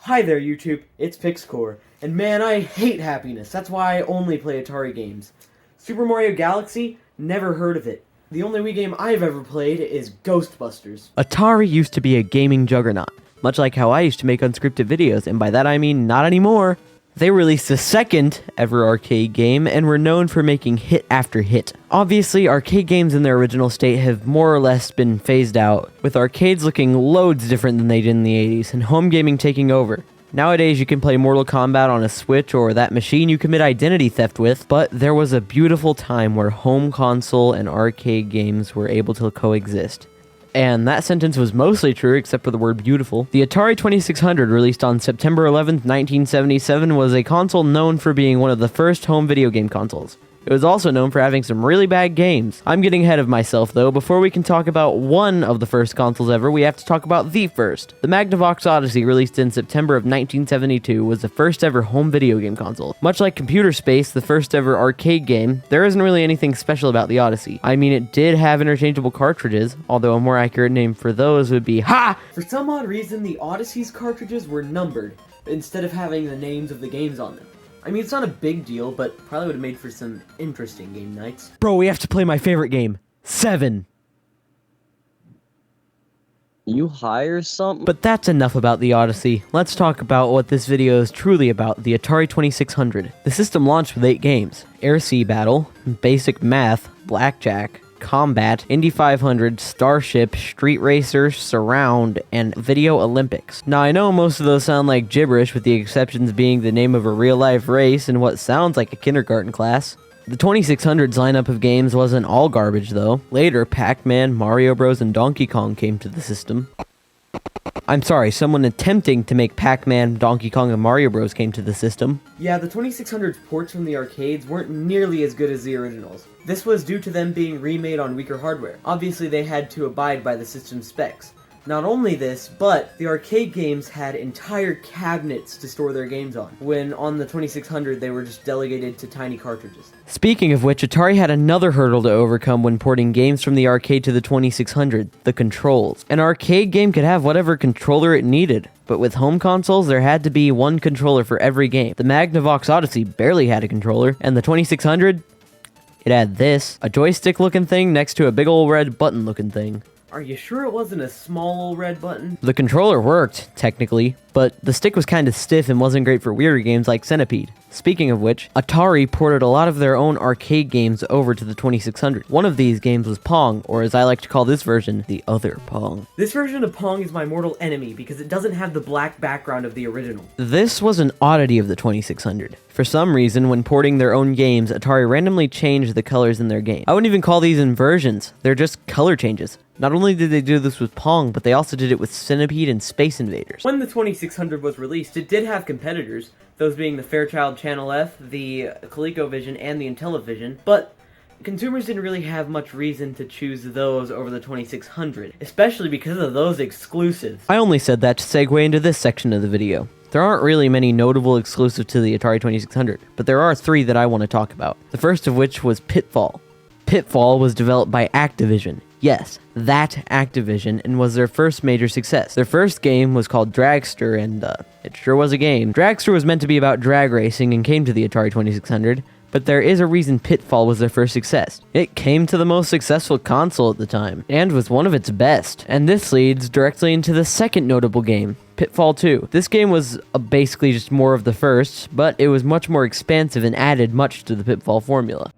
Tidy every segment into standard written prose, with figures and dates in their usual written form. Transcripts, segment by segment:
Hi there, YouTube. It's Pyxcore. And man, I hate happiness. That's why I only play Atari games. Super Mario Galaxy? Never heard of it. The only Wii game I've ever played is Ghostbusters. Atari used to be a gaming juggernaut, much like how I used to make unscripted videos, and by that I mean not anymore. They released the second ever arcade game and were known for making hit after hit. Obviously, arcade games in their original state have more or less been phased out, with arcades looking loads different than they did in the 80s, and home gaming taking over. Nowadays, you can play Mortal Kombat on a Switch or that machine you commit identity theft with, but there was a beautiful time where home console and arcade games were able to coexist. And that sentence was mostly true except for the word beautiful. The Atari 2600, released on September 11th, 1977, was a console known for being one of the first home video game consoles. It was also known for having some really bad games. I'm getting ahead of myself though. Before we can talk about one of the first consoles ever, we have to talk about the first. The Magnavox Odyssey, released in September of 1972, was the first ever home video game console. Much like Computer Space, the first ever arcade game, there isn't really anything special about the Odyssey. I mean, it did have interchangeable cartridges, although a more accurate name for those would be HA! For some odd reason, the Odyssey's cartridges were numbered, instead of having the names of the games on them. I mean, it's not a big deal, but probably would have made for some interesting game nights. Bro, we have to play my favorite game, 7. You hire something? But that's enough about the Odyssey. Let's talk about what this video is truly about, the Atari 2600. The system launched with 8 games: Air-Sea Battle, Basic Math, Blackjack, Combat, Indy 500, Starship, Street Racer, Surround, and Video Olympics. Now, I know most of those sound like gibberish, with the exceptions being the name of a real-life race and what sounds like a kindergarten class. The 2600's lineup of games wasn't all garbage, though. Later, Pac-Man, Mario Bros., and Donkey Kong came to the system. I'm sorry, someone attempting to make Pac-Man, Donkey Kong, and Mario Bros. Came to the system. Yeah, the 2600's ports from the arcades weren't nearly as good as the originals. This was due to them being remade on weaker hardware. Obviously, they had to abide by the system's specs. Not only this, but the arcade games had entire cabinets to store their games on, when on the 2600 they were just delegated to tiny cartridges. Speaking of which, Atari had another hurdle to overcome when porting games from the arcade to the 2600, the controls. An arcade game could have whatever controller it needed, but with home consoles there had to be one controller for every game. The Magnavox Odyssey barely had a controller, and the 2600, it had this, a joystick looking thing next to a big old red button looking thing. Are you sure it wasn't a small old red button? The controller worked, technically, but the stick was kinda stiff and wasn't great for weirder games like Centipede. Speaking of which, Atari ported a lot of their own arcade games over to the 2600. One of these games was Pong, or as I like to call this version, the other Pong. This version of Pong is my mortal enemy because it doesn't have the black background of the original. This was an oddity of the 2600. For some reason, when porting their own games, Atari randomly changed the colors in their game. I wouldn't even call these inversions, they're just color changes. Not only did they do this with Pong, but they also did it with Centipede and Space Invaders. When the 2600 was released, it did have competitors, those being the Fairchild Channel F, the ColecoVision, and the Intellivision, but consumers didn't really have much reason to choose those over the 2600, especially because of those exclusives. I only said that to segue into this section of the video. There aren't really many notable exclusives to the Atari 2600, but there are 3 that I want to talk about. The first of which was Pitfall. Pitfall was developed by Activision. Yes, that Activision, and was their first major success. Their first game was called Dragster, and it sure was a game. Dragster was meant to be about drag racing and came to the Atari 2600, but there is a reason Pitfall was their first success. It came to the most successful console at the time, and was one of its best. And this leads directly into the second notable game, Pitfall 2. This game was basically just more of the first, but it was much more expansive and added much to the Pitfall formula.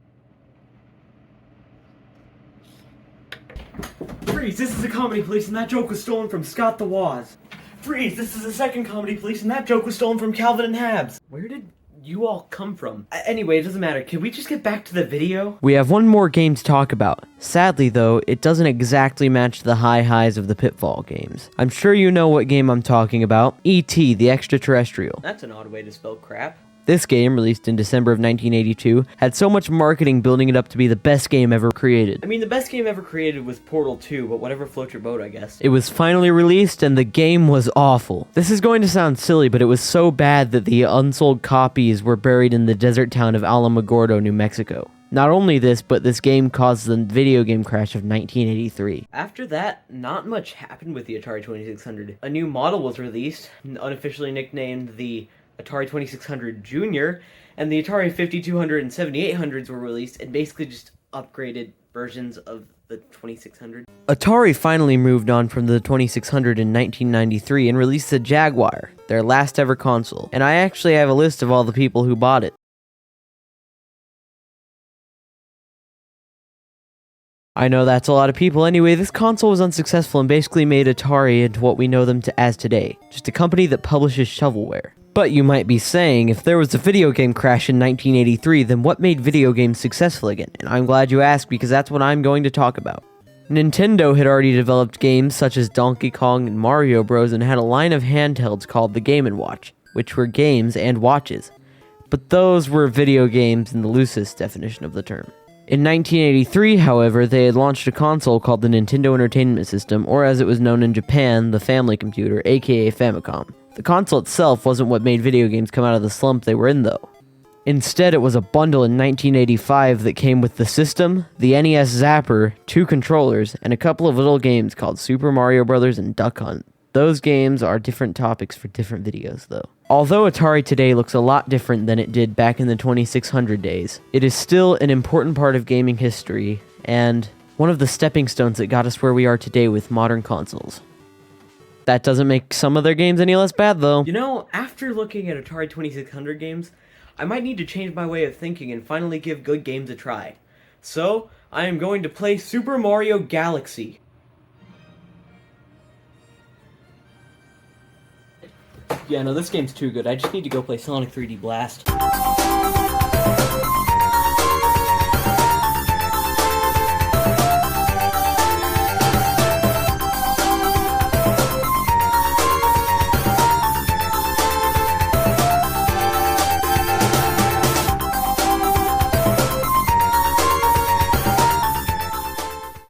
Freeze, this is a comedy police and that joke was stolen from Scott the Woz. Freeze, this is the second comedy police and that joke was stolen from Calvin and Habs. Where did you all come from? Anyway, it doesn't matter. Can we just get back to the video? We have one more game to talk about. Sadly though, it doesn't exactly match the high highs of the Pitfall games. I'm sure you know what game I'm talking about. E.T. the Extraterrestrial. That's an odd way to spell crap. This game, released in December of 1982, had so much marketing building it up to be the best game ever created. I mean, the best game ever created was Portal 2, but whatever floats your boat, I guess. It was finally released, and the game was awful. This is going to sound silly, but it was so bad that the unsold copies were buried in the desert town of Alamogordo, New Mexico. Not only this, but this game caused the video game crash of 1983. After that, not much happened with the Atari 2600. A new model was released, unofficially nicknamed the Atari 2600 Junior, and the Atari 5200 and 7800s were released, and basically just upgraded versions of the 2600. Atari finally moved on from the 2600 in 1993 and released the Jaguar, their last ever console, and I actually have a list of all the people who bought it. I know that's a lot of people. Anyway, this console was unsuccessful and basically made Atari into what we know them as today, just a company that publishes shovelware. But you might be saying, if there was a video game crash in 1983, then what made video games successful again? And I'm glad you asked, because that's what I'm going to talk about. Nintendo had already developed games such as Donkey Kong and Mario Bros. And had a line of handhelds called the Game & Watch, which were games and watches. But those were video games in the loosest definition of the term. In 1983, however, they had launched a console called the Nintendo Entertainment System, or as it was known in Japan, the Family Computer, aka Famicom. The console itself wasn't what made video games come out of the slump they were in, though. Instead, it was a bundle in 1985 that came with the system, the NES Zapper, 2 controllers, and a couple of little games called Super Mario Bros. And Duck Hunt. Those games are different topics for different videos, though. Although Atari today looks a lot different than it did back in the 2600 days, it is still an important part of gaming history, and one of the stepping stones that got us where we are today with modern consoles. That doesn't make some of their games any less bad, though. You know, after looking at Atari 2600 games, I might need to change my way of thinking and finally give good games a try. So, I am going to play Super Mario Galaxy. Yeah, no, this game's too good. I just need to go play Sonic 3D Blast.